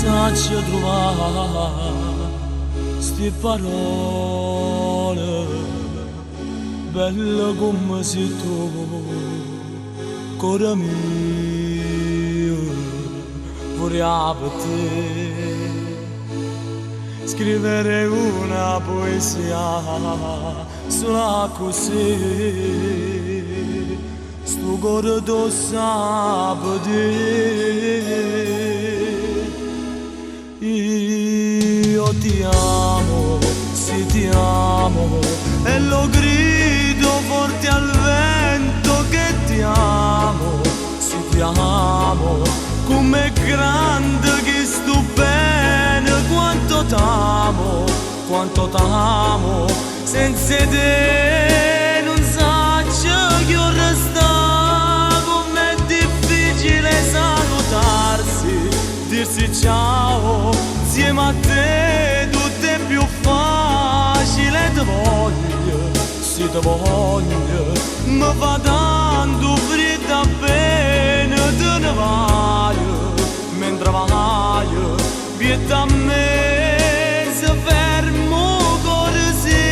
saggio trovare sti parole belle come sei tu, cuore mio, vorrei per te scrivere una poesia solo così, sto cuore tu sapete. Io ti amo, sì ti amo, e lo grido forte al vento che ti amo, sì ti amo, com'è grande che sto bene, quanto t'amo, senza te non saggio che io resta, com'è difficile salutarsi, dirsi ciao, insieme a te tutto è più facile, ti voglio, sì ti voglio, mi fa tanto freddo appena te ne vai, mentre vai, vieta a me, se fermo così,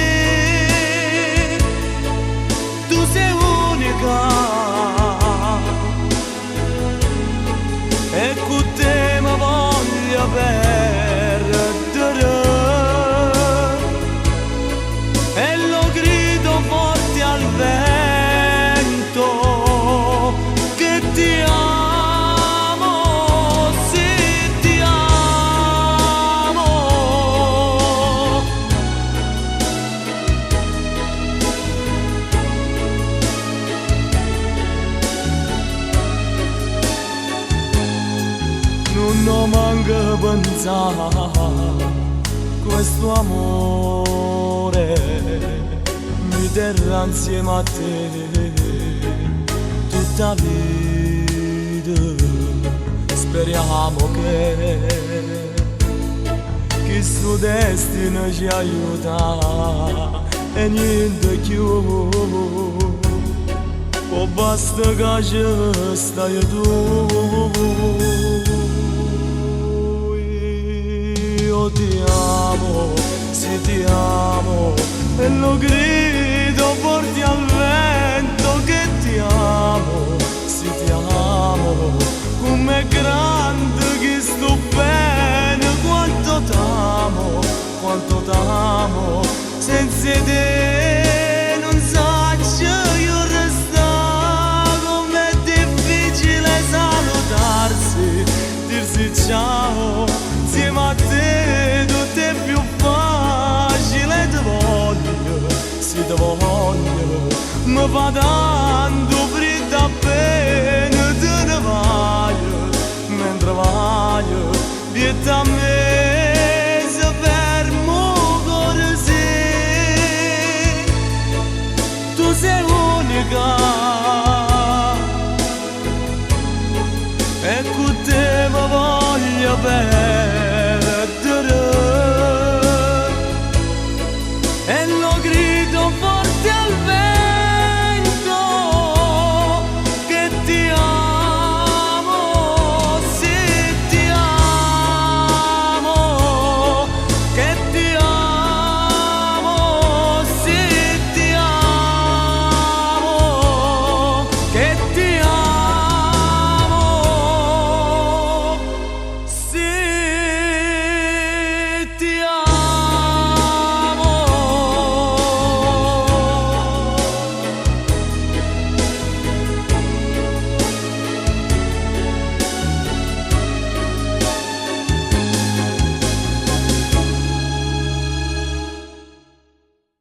tu sei unica, e con te mi voglio perdere, e lo grido forte al vento che ti amo, sì ti amo. Non manca pensare questo amore mi terrà insieme a te tutta vita. Speriamo che questo destino ci aiuta e niente più, o basta che ci stai tu. Io ti amo, sì ti amo, e lo grido forte al vento che ti amo, sì ti amo, com'è grande che sto bene, quanto t'amo, senza te non saggio io resta, com'è difficile salutarsi, dirsi ciao, insieme a te tutto è più facile, ti voglio, sì ti voglio, mi fa tanto freddo appena te ne vai, mentre vai, vieta a me, se fermo così, tu sei unica.